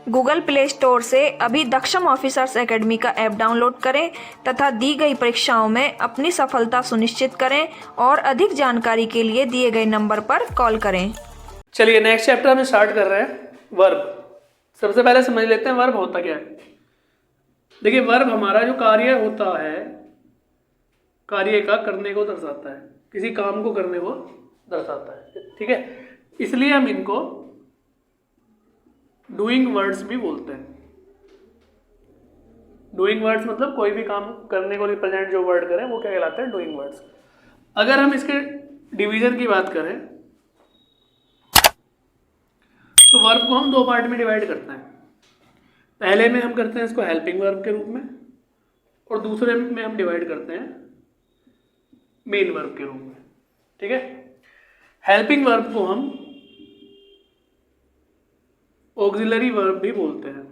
Google play store से अभी दक्षम officers academy का ऐप डाउनलोड करें तथा दी गई परीक्षाओं में अपनी सफलता सुनिश्चित करें और अधिक जानकारी के लिए दिए गए नंबर पर कॉल करें। चलिए नेक्स्ट चैप्टर हम स्टार्ट कर रहे हैं, वर्ब। सबसे पहले समझ लेते हैं वर्ब होता क्या है। देखिए वर्ब हमारा जो कार्य होता है, कार्य का करने को दर्शाता है, किसी काम को करने को दर्शाता है, ठीक है। इसलिए हम इनको डूइंग वर्ड्स भी बोलते हैं। डूइंग वर्ड्स मतलब कोई भी काम करने को रिप्रेजेंट जो वर्ड करें वो क्या कहलाते हैं, डूइंग वर्ड्स। अगर हम इसके डिवीजन की बात करें तो वर्ब को हम दो पार्ट में डिवाइड करते हैं। पहले में हम करते हैं इसको हेल्पिंग वर्ब के रूप में और दूसरे में हम डिवाइड करते हैं मेन वर्ब के रूप में, ठीक है। हेल्पिंग वर्ब को हम ऑक्सिलरी वर्ब भी बोलते हैं,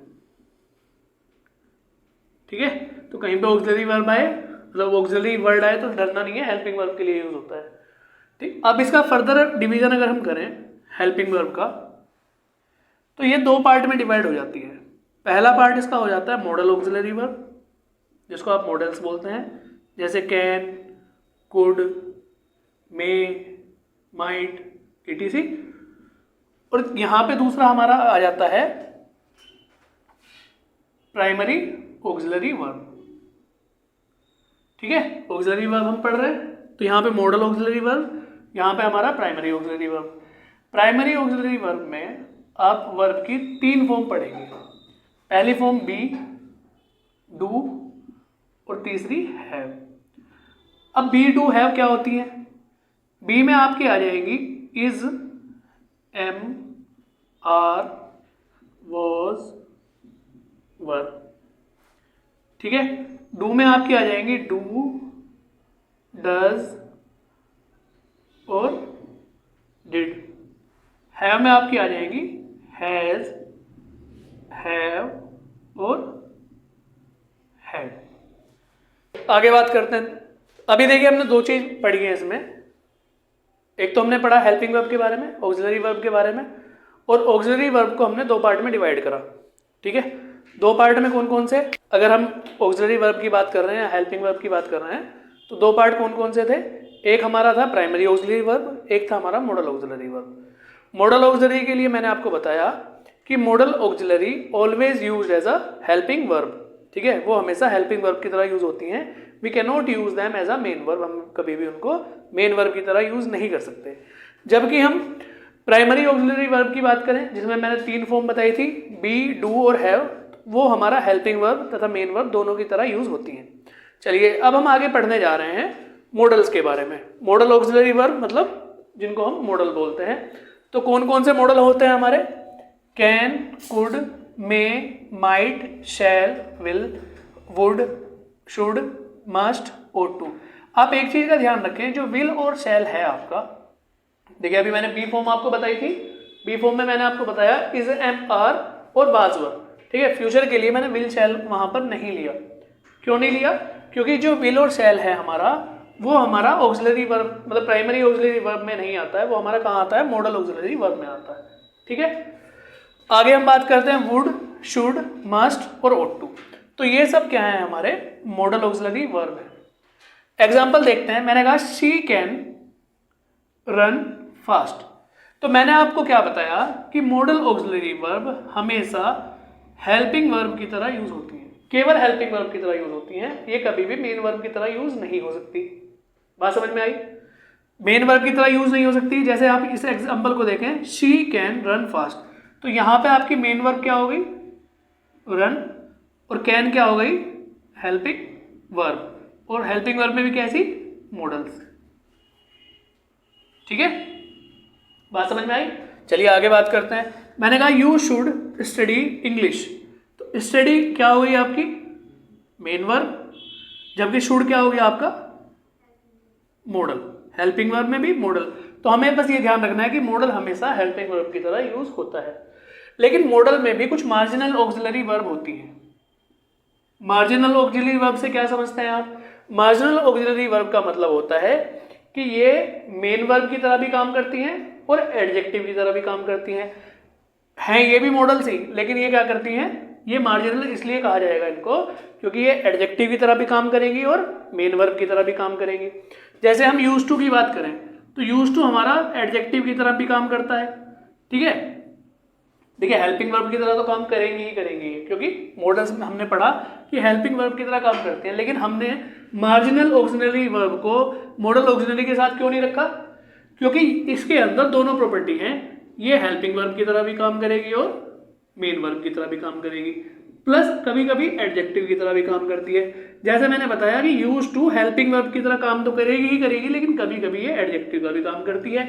ठीक है। तो कहीं पे ऑक्सिलरी वर्ब आए मतलब ऑक्सिलरी वर्ड आए तो डरना नहीं है, हेल्पिंग वर्ब के लिए यूज होता है, ठीक। अब इसका फर्दर डिवीजन अगर हम करें हेल्पिंग वर्ब का तो ये दो पार्ट में डिवाइड हो जाती है। पहला पार्ट इसका हो जाता है मॉडल ऑक्सिलरी वर्ब, जिसको आप मॉडल्स बोलते हैं, जैसे can, could, may, might, etc। और यहां पे दूसरा हमारा आ जाता है प्राइमरी ऑक्सिलरी वर्ब, ठीक है। ऑक्सिलरी वर्ब हम पढ़ रहे हैं तो यहाँ पे मॉडल ऑक्सिलरी वर्ब, यहाँ पे हमारा primary auxiliary verb. Primary auxiliary verb में आप वर्ब की तीन फॉर्म पढ़ेंगे। पहली फॉर्म बी, डू और तीसरी हैव। अब बी, डू, हैव क्या होती है? बी में आपकी आ जाएंगी इज, एम, आर, वॉज, वर, ठीक है। डू में आपकी आ जाएंगी डू, डज और डिड। हैव में आपकी आ जाएंगी हैज, हैव और हैड। आगे बात करते हैं। अभी देखिए हमने दो चीज पढ़ी है इसमें। एक तो हमने पढ़ा हेल्पिंग वर्ब के बारे में, ऑक्सिलरी वर्ब के बारे में, और ऑक्सिलरी वर्ब को हमने दो पार्ट में डिवाइड करा, ठीक है। दो पार्ट में कौन कौन से? अगर हम ऑक्सिलरी वर्ब की बात कर रहे हैं, हेल्पिंग वर्ब की बात कर रहे हैं, तो दो पार्ट कौन कौन से थे? एक हमारा था प्राइमरी ऑक्सिलरी वर्ब, एक था हमारा modal auxiliary verb. Modal auxiliary के लिए मैंने आपको बताया कि modal auxiliary always used as a helping verb, ठीक है। वो हमेशा हेल्पिंग वर्ब की तरह यूज होती हैं। We can not use them as a main verb, हम कभी भी उनको मेन वर्ब की तरह यूज नहीं कर सकते। जबकि हम प्राइमरी ऑक्सिलरी वर्ब की बात करें, जिसमें मैंने तीन फॉर्म बताई थी, बी, डू और हैव, वो हमारा हेल्पिंग वर्ब तथा मेन वर्ब दोनों की तरह यूज होती हैं। चलिए अब हम आगे पढ़ने जा रहे हैं मॉडल्स के बारे में। मॉडल ऑक्सिलरी वर्ब मतलब जिनको हम मॉडल बोलते हैं। तो कौन कौन से मॉडल होते हैं हमारे? Can, could, may, might, shall, will, would, should, must, ought to। आप एक चीज का ध्यान रखें, जो विल और शैल है आपका, देखिए अभी मैंने बी फॉर्म आपको बताई थी। बी फॉर्म में मैंने आपको बताया इज, एम, आर और वाज वर, ठीक है। फ्यूचर के लिए मैंने विल शैल वहां पर नहीं लिया। क्यों नहीं लिया? क्योंकि जो विल और शैल है हमारा, वो हमारा ऑक्सिलरी वर्ब मतलब प्राइमरी ऑक्सिलरी वर्ब में नहीं आता है, वो हमारा कहाँ आता है? मॉडल ऑक्सिलरी वर्ब में आता है, ठीक है। आगे हम बात करते हैं वुड, शुड, मस्ट और ought to। तो ये सब क्या है? हमारे मॉडल ऑक्सिलरी वर्ब है। एग्जाम्पल देखते हैं। मैंने कहा शी कैन रन फास्ट। तो मैंने आपको क्या बताया कि मॉडल ऑक्सिलरी वर्ब हमेशा हेल्पिंग वर्ब की तरह यूज होती है, केवल हेल्पिंग वर्ब की तरह यूज होती हैं। ये कभी भी मेन वर्ब की तरह यूज नहीं हो सकती। बात समझ में आई? मेन वर्ब की तरह यूज नहीं हो सकती। जैसे आप इस एग्जाम्पल को देखें, शी कैन रन फास्ट, तो यहां पे आपकी मेन वर्ब क्या हो गई? रन, और कैन क्या हो गई? Helping verb. और हेल्पिंग वर्ब में भी कैसी? मॉडल्स, ठीक है। बात समझ में आई? चलिए आगे बात करते हैं। मैंने कहा यू शुड स्टडी इंग्लिश, तो स्टडी क्या हो गई आपकी? मेन वर्ब, जबकि शुड क्या हो गया आपका? मॉडल। हेल्पिंग वर्ब में भी मॉडल। तो हमें बस ये ध्यान रखना है कि मॉडल हमेशा हेल्पिंग वर्ब की तरह यूज होता है। लेकिन मॉडल में भी कुछ मार्जिनल ऑक्सिलरी वर्ब होती है। मार्जिनल ऑक्सिलरी वर्ब से क्या समझते हैं आप? मार्जिनल ऑक्सिलरी वर्ब का मतलब होता है कि ये मेन वर्ब की तरह भी काम करती हैं और एडजेक्टिव की तरह भी काम करती हैं। हैं ये भी मॉडल्स ही, लेकिन ये क्या करती हैं, ये मार्जिनल इसलिए कहा जाएगा इनको क्योंकि ये एडजेक्टिव की तरह भी काम करेंगी और मेन वर्ब की तरह भी काम करेंगी। जैसे हम यूज टू की बात करें तो यूज टू हमारा एडजेक्टिव की तरह भी काम करता है, ठीक है। देखिए हेल्पिंग वर्ब की तरह तो काम करेंगे ही करेंगे, क्योंकि मॉडल्स में हमने पढ़ा कि हेल्पिंग वर्ब की तरह काम करते हैं, लेकिन हमने मार्जिनल ऑक्सिलरी वर्ब को मॉडल ऑक्सिलरी के साथ क्यों नहीं रखा, क्योंकि इसके अंदर दोनों प्रॉपर्टी हैं, ये हेल्पिंग वर्ब की तरह भी काम करेगी और मेन वर्ब की तरह भी काम करेगी, प्लस कभी कभी एडजेक्टिव की तरह भी काम करती है। जैसे मैंने बताया कि यूज टू हेल्पिंग वर्ब की तरह काम तो करेगी ही करेगी, लेकिन कभी कभी ये एडजेक्टिव का भी काम करती है।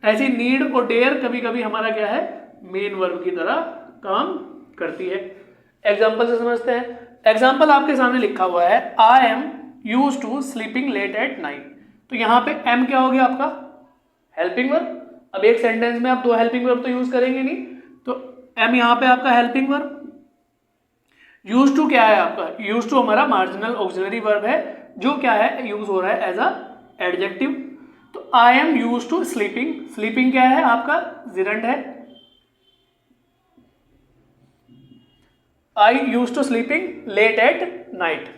ऐसी नीड और डेयर कभी कभी हमारा क्या है, मेन वर्ब की तरह काम करती है। एग्जाम्पल से समझते हैं। एग्जाम्पल आपके सामने लिखा हुआ है, I am use to sleeping late at night. तो यहाँ पे एम क्या हो गया आपका, हेल्पिंग वर्ब। अब एक सेंटेंस में आप दो हेल्पिंग वर्ब तो यूज करेंगे नहीं, तो एम यहाँ पे आपका हेल्पिंग वर्ब। यूज टू क्या है आपका, यूज टू हमारा मार्जिनल ऑक्सिलरी वर्ब है जो क्या है, यूज हो रहा है एज अ एडजेक्टिव। तो I am use to sleeping, sleeping क्या है आपका, जिरंड है। I use to sleeping late at night,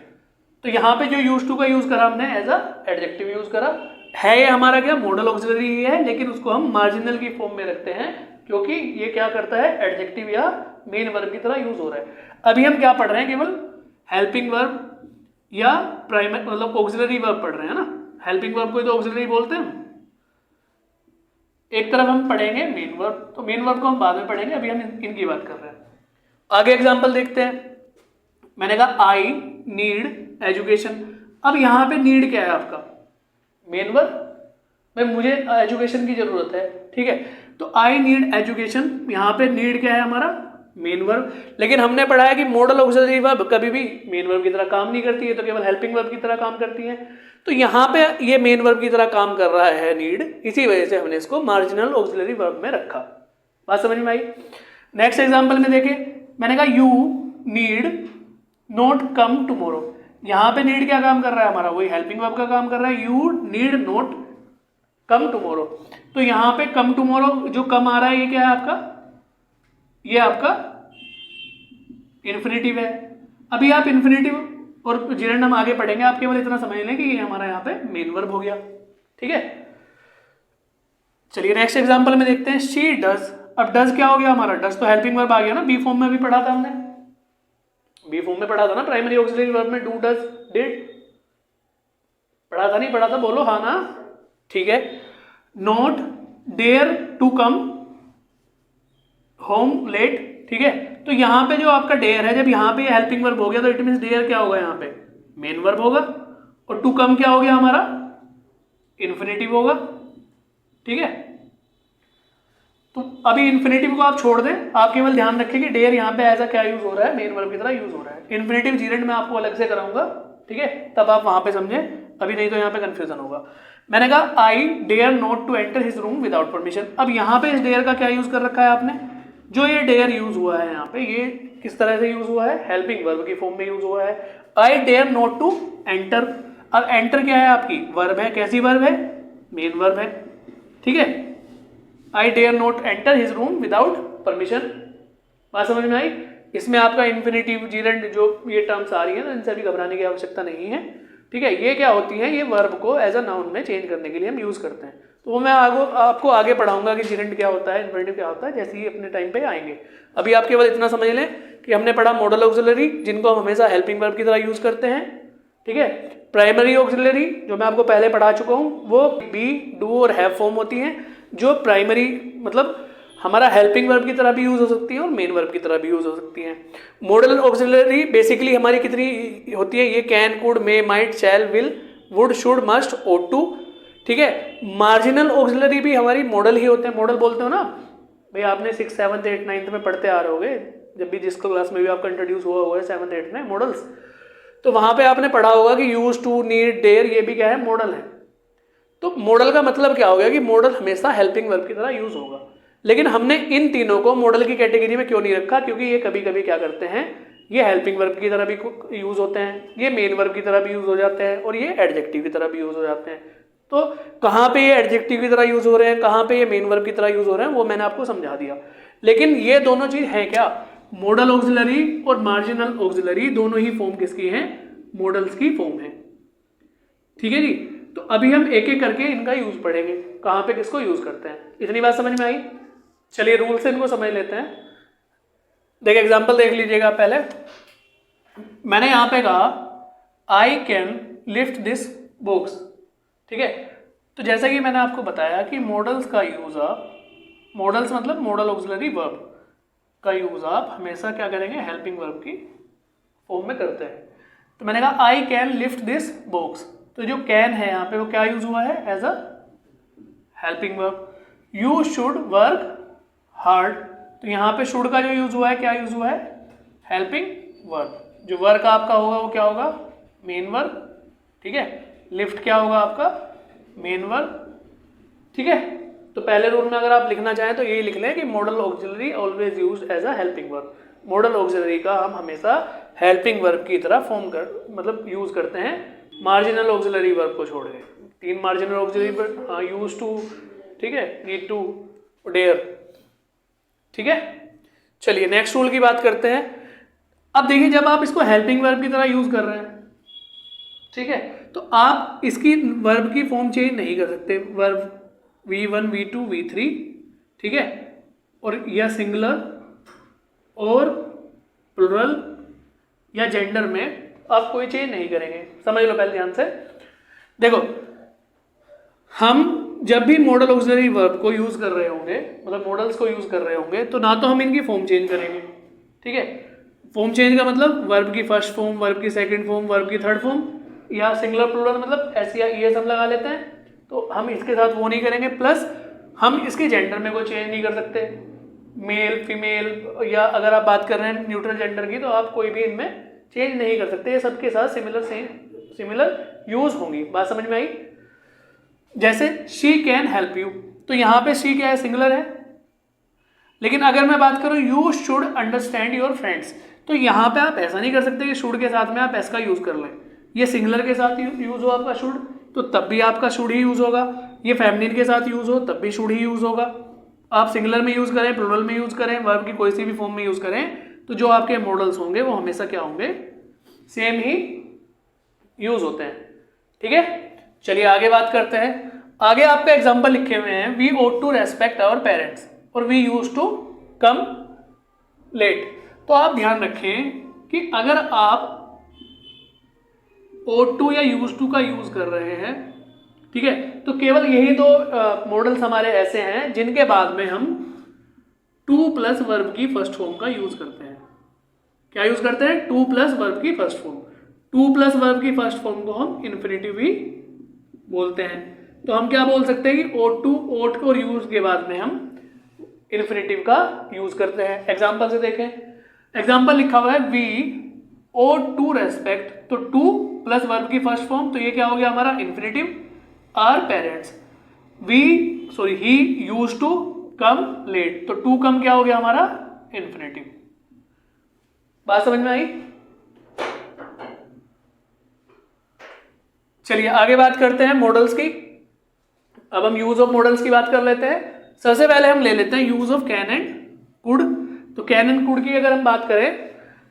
तो यहां पे जो यूज टू का यूज करा हमने एज अ एडजेक्टिव यूज करा है। ये हमारा क्या मॉडल ऑक्सिलरी ही है, लेकिन उसको हम मार्जिनल की फॉर्म में रखते हैं क्योंकि ये क्या करता है, एडजेक्टिव या मेन वर्ब की तरह यूज हो रहा है। अभी हम क्या पढ़ रहे हैं, केवल हेल्पिंग वर्ब या प्राइमरी मतलब ऑक्सिलरी वर्ब पढ़ रहे हैं ना। हेल्पिंग वर्ब को तो ऑक्सिलरी बोलते हैं। एक तरफ हम पढ़ेंगे मेन वर्ब, तो मेन वर्ब को हम बाद में पढ़ेंगे, अभी हम इनकी बात कर रहे हैं। आगे एग्जाम्पल देखते हैं। मैंने कहा आई नीड एजुकेशन। अब यहाँ पे नीड क्या है आपका, मेन वर्ब। भाई मुझे एजुकेशन की जरूरत है, ठीक है, तो आई नीड एजुकेशन। यहाँ पे नीड क्या है हमारा, मेन वर्ब। लेकिन हमने पढ़ा है कि मॉडल ऑक्सिलरी वर्ब कभी भी मेन वर्ब की तरह काम नहीं करती है, तो केवल हेल्पिंग वर्ब की तरह काम करती है। तो यहाँ पे ये मेन वर्ब की तरह काम कर रहा है नीड, इसी वजह से हमने इसको मार्जिनल ऑक्सिलरी वर्ब में रखा। बात समझ में आई। नेक्स्ट एग्जाम्पल में देखें, मैंने कहा you need note come tomorrow. यहाँ पे नीड क्या काम कर रहा है हमारा, वही हेल्पिंग वर्ब का काम कर रहा है। You need note come tomorrow, तो यहाँ पे कम टुमारो जो कम आ रहा है ये क्या है आपका, ये आपका इन्फिनेटिव है। अभी आप इन्फिनेटिव और जिरेंड हम आगे पढ़ेंगे, आप केवल इतना समझ लें कि ये हमारा यहाँ पे मेन वर्ब हो गया, ठीक है। चलिए नेक्स्ट एग्जांपल में देखते हैं, शी डज। अब डज क्या हो गया हमारा, डज तो हेल्पिंग वर्ब आ गया ना, बी फॉर्म में भी पढ़ा था हमने, बी फॉर्म में पढ़ा था ना, प्राइमरी ऑक्सिलरी वर्ब में डू डज डिड पढ़ा था, नहीं पढ़ा था, बोलो हाँ ना, ठीक है। Not dare to come home late, ठीक है। तो यहाँ पे जो आपका डेयर है, जब यहाँ पे ये हेल्पिंग वर्ब हो गया तो इट मींस डेयर क्या होगा, यहाँ पे मेन वर्ब होगा, और टू कम क्या हो गया हमारा, इन्फिनेटिव होगा, ठीक है। तो अभी इन्फिनेटिव को आप छोड़ दें, आप केवल ध्यान रखें कि डेयर यहाँ पे ऐसा क्या यूज हो रहा है, मेन वर्ब की तरह यूज हो रहा है। इन्फिनेटिव जीरेंड में आपको अलग से कराऊंगा, ठीक है, तब आप वहां पे समझें, अभी नहीं तो यहाँ पे कंफ्यूजन होगा। मैंने कहा I dare not to enter his room without permission. अब यहाँ पे इस डेयर का क्या यूज कर रखा है आपने, जो ये डेयर यूज हुआ है यहाँ पे, ये किस तरह से यूज हुआ है, हेल्पिंग वर्ब की फॉर्म में यूज हुआ है। I dare not to enter. अब एंटर क्या है आपकी, वर्ब है, कैसी वर्ब है, मेन वर्ब है, ठीक है। I dare not enter his room without permission. बात समझ में आई। इसमें आपका इन्फिनेटिव जीरेंड जो ये टर्म्स आ रही है ना, इनसे भी घबराने की आवश्यकता नहीं है, ठीक है। ये क्या होती है, ये वर्ब को एज अ नाउन में चेंज करने के लिए हम यूज करते हैं। तो वो मैं आपको आगे पढ़ाऊंगा कि जीरेंड क्या होता है, इन्फिनेटिव क्या होता है, जैसे ही अपने टाइम पे आएंगे। अभी आप केवल इतना समझ लें कि हमने पढ़ा मॉडल ऑक्सिलरी, जिनको हम हमेशा हेल्पिंग वर्ब की तरह यूज करते हैं, ठीक है। प्राइमरी ऑक्सिलरी जो मैं आपको पहले पढ़ा चुका हूँ, वो बी, डू और हैव फॉर्म होती हैं, जो प्राइमरी मतलब हमारा हेल्पिंग वर्ब की तरह भी यूज हो सकती है और मेन वर्ब की तरह भी यूज हो सकती है। मॉडल ऑक्सिलरी बेसिकली हमारी कितनी होती है, ये can, could, may, might, shall, will, would, should, must, ought to, ठीक है। मार्जिनल ऑक्सिलरी भी हमारी मॉडल ही होते हैं। मॉडल बोलते हो ना भाई, आपने 6, 7, 8, 9 में पढ़ते आ रहे होगे, जब भी जिस क्लास में भी आपका इंट्रोड्यूस हुआ हुआ है 7, 8 में मॉडल्स, तो वहां पे आपने पढ़ा होगा कि यूज, टू, नीड, डेयर, ये भी क्या है, मॉडल है। तो मॉडल का मतलब क्या हो गया कि मॉडल हमेशा हेल्पिंग वर्ब की तरह यूज होगा। लेकिन हमने इन तीनों को मॉडल की कैटेगरी में क्यों नहीं रखा, क्योंकि ये कभी कभी क्या करते हैं, ये हेल्पिंग वर्ब की तरह भी यूज होते हैं, ये मेन वर्ब की तरह भी यूज हो जाते हैं, और ये एडजेक्टिव की तरह भी यूज हो जाते हैं। तो कहाँ पे ये एडजेक्टिव की तरह यूज हो रहे हैं, कहाँ पे ये मेन वर्ब की तरह यूज हो रहे हैं, वो मैंने आपको समझा दिया। लेकिन ये दोनों चीज है क्या, मॉडल ऑक्सिलरी और मार्जिनल ऑक्सिलरी दोनों ही फॉर्म किसकी हैं, मॉडल्स की फॉर्म है। ठीक है जी, तो अभी हम एक एक करके इनका यूज पढ़ेंगे, कहाँ पे किसको यूज करते हैं। इतनी बात समझ में आई? चलिए रूल से इनको समझ लेते हैं। देखिए एग्जांपल देख लीजिएगा। पहले मैंने यहाँ पे कहा I can lift this box, ठीक है। तो जैसा कि मैंने आपको बताया कि मॉडल्स का यूज आप, मॉडल्स मतलब मॉडल ऑक्सिलरी वर्ब का यूज आप हमेशा क्या करेंगे, हेल्पिंग वर्ब की फॉर्म में करते हैं। तो मैंने कहा I can lift this box, तो जो कैन है यहाँ पे वो क्या यूज हुआ है, as a helping verb. You should work hard, तो यहाँ पे शुड का जो यूज हुआ है क्या यूज हुआ है, हेल्पिंग वर्ब। जो वर्क आपका होगा वो क्या होगा, मेन वर्ब, ठीक है। लिफ्ट क्या होगा आपका, मेन वर्ब, ठीक है। तो पहले रूल में अगर आप लिखना चाहें तो यही लिख लें कि modal auxiliary always used as a helping verb. Modal auxiliary का हम हमेशा हेल्पिंग वर्ब की तरह फॉर्म कर मतलब यूज करते हैं, मार्जिनल ऑक्सिलरी वर्ब को छोड़ के। 3 मार्जिनल ऑक्सिलरी वर्ब, हाँ, यूज टू, ठीक है, नीड टू, डेयर, ठीक है। चलिए नेक्स्ट रूल की बात करते हैं। अब देखिए जब आप इसको हेल्पिंग वर्ब की तरह यूज कर रहे हैं, ठीक है, तो आप इसकी वर्ब की फॉर्म चेंज नहीं कर सकते। वर्ब V1 V2 V3, ठीक है, और या सिंगुलर और प्लुरल या जेंडर में आप कोई चेंज नहीं करेंगे। समझ लो पहले ध्यान से। देखो हम जब भी मॉडल ऑक्सिलरी वर्ब को यूज कर रहे होंगे, मतलब मॉडल्स को यूज कर रहे होंगे, तो ना तो हम इनकी फॉर्म चेंज करेंगे, ठीक है। फॉर्म चेंज का मतलब वर्ब की फर्स्ट फॉर्म, वर्ब की सेकंड फॉर्म, वर्ब की थर्ड फॉर्म, या सिंगुलर प्लुरल मतलब एस या ईएस हम लगा लेते हैं, तो हम इसके साथ वो नहीं करेंगे। प्लस हम इसके जेंडर में कोई चेंज नहीं कर सकते, मेल फीमेल, या अगर आप बात कर रहे हैं न्यूट्रल जेंडर की तो आप कोई भी इनमें चेंज नहीं कर सकते। ये सबके साथ सिमिलर यूज होंगी। बात समझ में आई? जैसे शी कैन हेल्प यू, तो यहाँ पे शी क्या है, सिंगुलर है। लेकिन अगर मैं बात करूँ you should understand your friends, तो यहाँ पे आप ऐसा नहीं कर सकते कि शुड के साथ में आप एस का यूज कर लें। ये सिंगुलर के साथ यूज हो आपका शुड, तो तब भी आपका शुड ही यूज होगा। ये फेमिनिन के साथ यूज हो तब भी शुड ही यूज होगा। आप सिंगुलर में यूज करें, प्लुरल में यूज करें, वर्ब की कोई सी भी फॉर्म में यूज करें, तो जो आपके मॉडल्स होंगे वो हमेशा क्या होंगे, सेम ही यूज होते हैं, ठीक है। चलिए आगे बात करते हैं। आगे आपका एग्जाम्पल लिखे हुए हैं, we ought to respect our parents और we use to come late. तो आप ध्यान रखें कि अगर आप ought टू या यूज टू का यूज कर रहे हैं, ठीक है, तो केवल यही दो मॉडल्स हमारे ऐसे हैं जिनके बाद में हम टू प्लस वर्ब की फर्स्ट फॉर्म का यूज करते हैं। क्या यूज करते हैं, टू प्लस वर्ब की first form. To plus verb की फर्स्ट फॉर्म को हम इन्फिनेटिव भी बोलते हैं। तो हम क्या बोल सकते हैं कि ought टू, ought और यूज के बाद में हम इन्फिनेटिव का यूज करते हैं। एग्जाम्पल से देखें, एग्जाम्पल लिखा हुआ है वी ought टू रेस्पेक्ट, तो टू प्लस वर्ब की फर्स्ट फॉर्म, तो ये क्या हो गया हमारा infinitive, our parents. He use to come late, तो टू कम क्या हो गया हमारा इन्फिनेटिव। बात समझ में आई? चलिए आगे बात करते हैं मॉडल्स की। अब हम यूज ऑफ मॉडल्स की बात कर लेते हैं। सबसे पहले हम ले लेते हैं use of can and could. तो कैन एंड कुड की अगर हम बात करें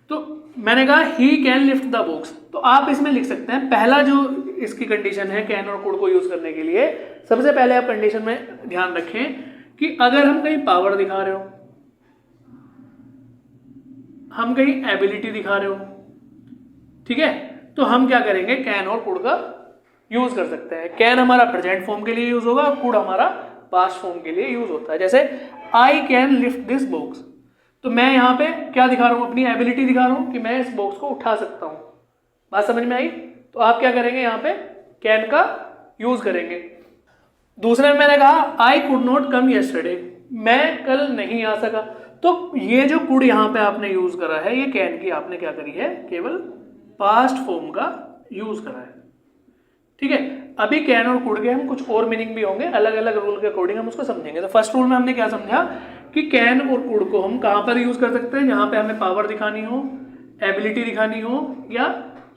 तो मैंने कहा he can lift the box, तो आप इसमें लिख सकते हैं पहला जो इसकी कंडीशन है कैन और कुड को यूज करने के लिए, सबसे पहले आप कंडीशन में ध्यान रखें कि अगर हम कहीं पावर दिखा रहे हो, हम कहीं एबिलिटी दिखा रहे हो, ठीक है, तो हम क्या करेंगे, कैन और कुड का यूज कर सकते हैं। कैन हमारा प्रेजेंट फॉर्म के लिए यूज होगा, कुड हमारा पास्ट फॉर्म के लिए यूज होता है। जैसे I can lift this box, तो मैं यहाँ पे क्या दिखा रहा हूँ, अपनी एबिलिटी दिखा रहा हूँ कि मैं इस बॉक्स को उठा सकता हूँ। बात समझ में आई? तो आप क्या करेंगे, यहाँ पे कैन का यूज करेंगे। दूसरे में मैंने कहा I could not come yesterday, मैं कल नहीं आ सका, तो ये जो कुड यहाँ पे आपने यूज करा है, ये कैन की आपने क्या करी है, केवल पास्ट फॉर्म का यूज करा है, ठीक है। अभी कैन और कुड के हम कुछ और मीनिंग भी होंगे, अलग अलग रूल के अकॉर्डिंग हम उसको समझेंगे। तो फर्स्ट रूल में हमने क्या समझा कि कैन और कुड को हम कहाँ पर यूज कर सकते हैं, जहाँ पे हमें पावर दिखानी हो, एबिलिटी दिखानी हो या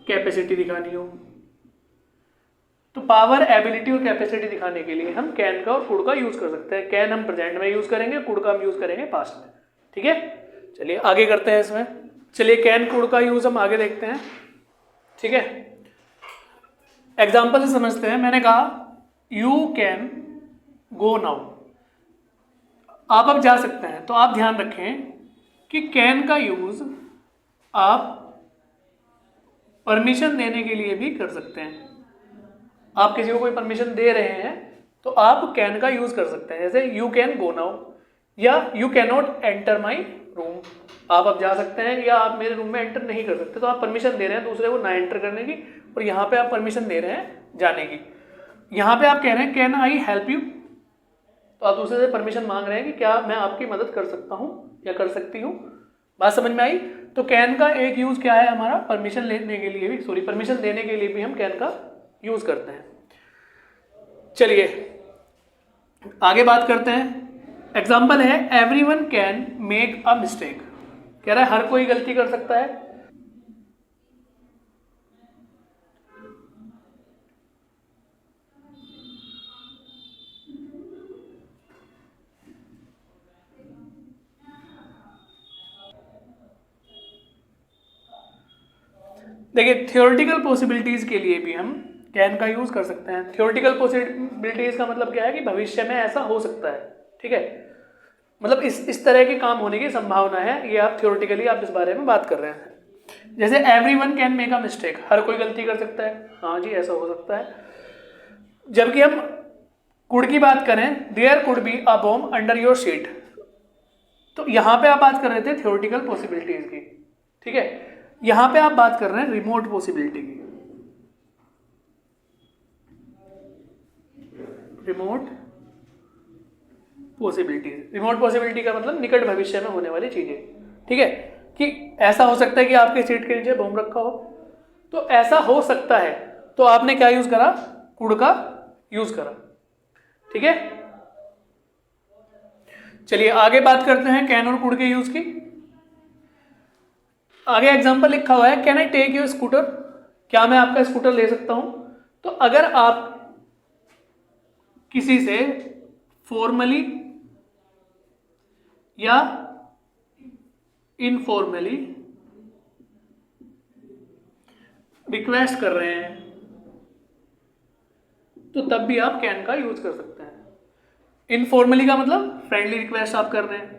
कैपेसिटी दिखानी हो। तो पावर, एबिलिटी और कैपेसिटी दिखाने के लिए हम कैन का और कुड का यूज कर सकते हैं। कैन हम प्रेजेंट में यूज करेंगे, कुड का हम यूज करेंगे पास्ट में। ठीक है, चलिए आगे करते हैं इसमें। चलिए कैन कुड का यूज हम आगे देखते हैं। ठीक है, एग्जाम्पल से समझते हैं। मैंने कहा यू कैन गो नाउ, आप अब जा सकते हैं। तो आप ध्यान रखें कि कैन का यूज आप परमिशन देने के लिए भी कर सकते हैं। आप किसी को कोई परमिशन दे रहे हैं तो आप कैन का यूज कर सकते हैं। जैसे यू कैन गो नाउ या you can not enter my room, आप अब जा सकते हैं या आप मेरे रूम में एंटर नहीं कर सकते। तो आप परमिशन दे रहे हैं दूसरे को ना एंटर करने की, और यहाँ पे आप परमिशन दे रहे हैं जाने की। यहाँ पे आप कह रहे हैं कैन आई हेल्प यू, तो आप दूसरे से परमिशन मांग रहे हैं कि क्या मैं आपकी मदद कर सकता हूँ या कर सकती हूँ। बात समझ में आई? तो कैन का एक यूज क्या है हमारा, परमिशन लेने के लिए भी, सॉरी परमिशन देने के लिए भी हम कैन का यूज करते हैं। चलिए आगे बात करते हैं। एग्जाम्पल है everyone can make a mistake, कह रहा है हर कोई गलती कर सकता है। देखिए थियोरेटिकल पॉसिबिलिटीज के लिए भी हम कैन का यूज कर सकते हैं। थियोरेटिकल पॉसिबिलिटीज का मतलब क्या है कि भविष्य में ऐसा हो सकता है। ठीक है, मतलब इस तरह के काम होने की संभावना है, ये आप थियोरेटिकली आप इस बारे में बात कर रहे हैं। जैसे everyone can make a mistake, हर कोई गलती कर सकता है, हाँ जी ऐसा हो सकता है। जबकि हम कुड की बात करें, there could be a bomb under your seat, तो यहां पे आप बात कर रहे थे थियोरेटिकल पॉसिबिलिटीज की। ठीक है, यहां पे आप बात कर रहे हैं रिमोट पॉसिबिलिटी की। रिमोट पॉसिबिलिटीज, रिमोट पॉसिबिलिटी का मतलब निकट भविष्य में होने वाली चीजें। ठीक है, कि ऐसा हो सकता है कि आपके सीट के नीचे बम रखा हो, तो ऐसा हो सकता है, तो आपने क्या यूज करा, कुड का यूज करा। ठीक है, चलिए आगे बात करते हैं कैन और कुड के यूज की। आगे एग्जांपल लिखा हुआ है can I take your scooter, क्या मैं आपका स्कूटर ले सकता हूं। तो अगर आप किसी से फॉर्मली या इनफॉर्मली रिक्वेस्ट कर रहे हैं तो तब भी आप कैन का यूज कर सकते हैं। इनफॉर्मली का मतलब फ्रेंडली रिक्वेस्ट आप कर रहे हैं।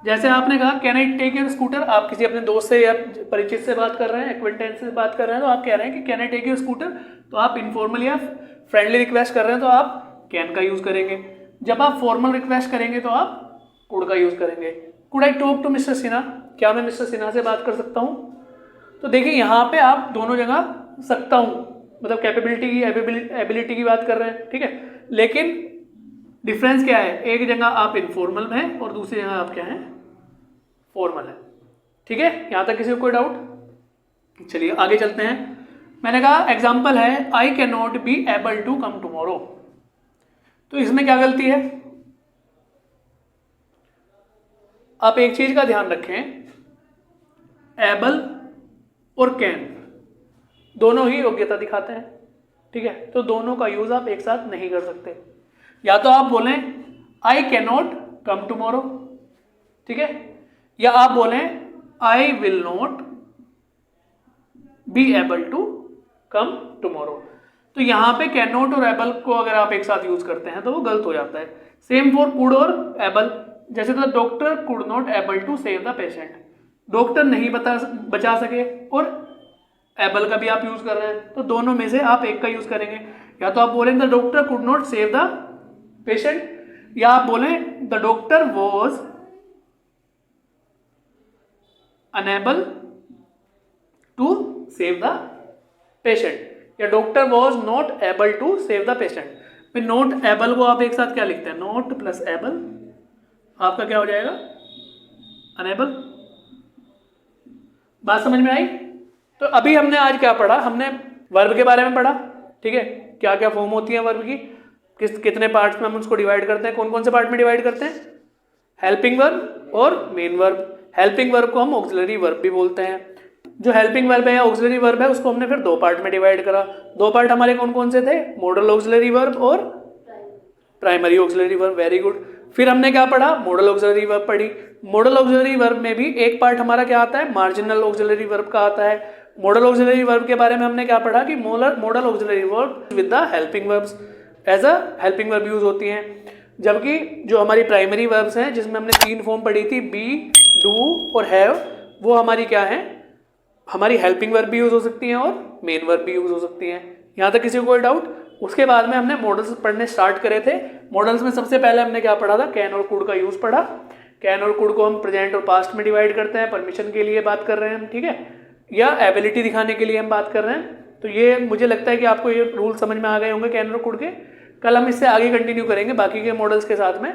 जैसे आपने कहा can I take your scooter, आप किसी अपने दोस्त से या परिचित से बात कर रहे हैं, एक्वेंटेंस से बात कर रहे हैं, तो आप कह रहे हैं कि can I take your scooter, तो आप इनफॉर्मली या फ्रेंडली रिक्वेस्ट कर रहे हैं तो आप कैन का यूज करेंगे। जब आप फॉर्मल रिक्वेस्ट करेंगे तो आप कुड का यूज करेंगे। Could I talk to mister Sinha, क्या मैं मिस्टर सिन्हा से बात कर सकता हूं। तो देखिए यहाँ पे आप दोनों जगह सकता हूं मतलब कैपेबिलिटी की एबिलिटी की बात कर रहे हैं। ठीक है, लेकिन डिफरेंस क्या है, एक जगह आप इनफॉर्मल में हैं और दूसरी जगह आप क्या हैं, फॉर्मल है। ठीक है, यहां तक किसी को कोई डाउट? चलिए आगे चलते हैं। मैंने कहा एग्जाम्पल है I can not be able to come tomorrow, तो इसमें क्या गलती है। आप एक चीज का ध्यान रखें, एबल और कैन दोनों ही योग्यता दिखाते हैं। ठीक है, तो दोनों का यूज आप एक साथ नहीं कर सकते। या तो आप बोलें I can not come tomorrow, ठीक है, या आप बोलें I will not be able to come tomorrow. तो यहां पे कैन नॉट और एबल को अगर आप एक साथ यूज करते हैं तो वो गलत हो जाता है। सेम फॉर कुड और एबल, जैसे the doctor could not able to save the patient, doctor नहीं बचा सके, और एबल का भी आप यूज कर रहे हैं, तो दोनों में से आप एक का यूज करेंगे। या तो आप बोलें the doctor could not save the patient, या आप बोलें the doctor was unable to save the patient, या doctor was not able to save the patient. फिर नॉट एबल को आप एक साथ क्या लिखते हैं, नॉट प्लस एबल, आपका क्या हो जाएगा, अनेबल। बात समझ में आई? तो अभी हमने आज क्या पढ़ा, हमने वर्ब के बारे में पढ़ा। ठीक है, क्या क्या फॉर्म होती है वर्ब की, कितने पार्ट्स में हम उसको डिवाइड करते हैं, कौन कौन से पार्ट में डिवाइड करते हैं, हेल्पिंग वर्ब और मेन वर्ब। हेल्पिंग वर्ब को हम ऑक्सिलरी वर्ब भी बोलते हैं। जो हेल्पिंग वर्ब है या ऑक्सिलरी वर्ब है उसको हमने फिर दो पार्ट में डिवाइड करा। दो पार्ट हमारे कौन कौन से थे, मॉडल ऑक्सिलरी वर्ब और primary auxiliary verb. Very good. फिर हमने क्या पढ़ा, मॉडल ऑक्सिलरी वर्ब पढ़ी। मॉडल ऑक्सिलरी वर्ब में भी एक पार्ट हमारा क्या आता है, मार्जिनल ऑक्सिलरी वर्ब का आता है। मॉडल ऑक्सिलरी वर्ब के बारे में हमने क्या पढ़ा कि modal auxiliary verb with the helping verbs as a helping verb use होती हैं, जबकि जो हमारी प्राइमरी वर्ब्स हैं जिसमें हमने 3 फॉर्म पढ़ी थी, बी, डू और हैव, वो हमारी क्या है, हमारी हेल्पिंग वर्ब भी यूज हो सकती हैं और मेन वर्ब भी यूज हो सकती हैं। यहाँ तक किसी को कोई डाउट? उसके बाद में हमने मॉडल्स पढ़ने स्टार्ट करे थे। मॉडल्स में सबसे पहले हमने क्या पढ़ा था, कैन और कुड का यूज पढ़ा। कैन और कुड को हम प्रेजेंट और पास्ट में डिवाइड करते हैं, परमिशन के लिए बात कर रहे हैं हम, ठीक है, या एबिलिटी दिखाने के लिए हम बात कर रहे हैं। तो ये मुझे लगता है कि आपको ये रूल समझ में आ गए होंगे कैन और कुड के। कल हम इससे आगे कंटिन्यू करेंगे बाकी के मॉडल्स के साथ में।